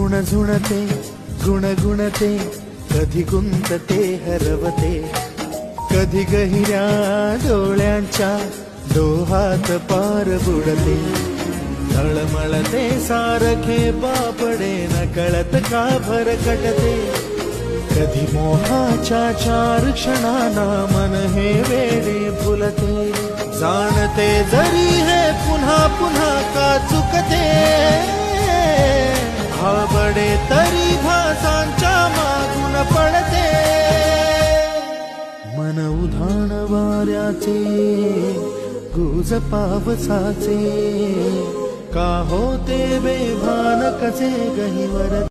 झुणझुणते गुणगुणते कधी गुंतते हरवते कधी गहिऱ्या डोळ्यांच्या डोहात पार बुडते तळमळते सारखे बापडे न कळत का भरकटते कधी मोहाच्या चार क्षणांना मन हे वेडे फुलते जाणते जरी हे पुन्हा पुन्हा का चुकते आवडे तरी भासांच्या मागून पडते मन उधाण वाऱ्याचे गुज पावसाचे का होते बेभान कसे गहिवर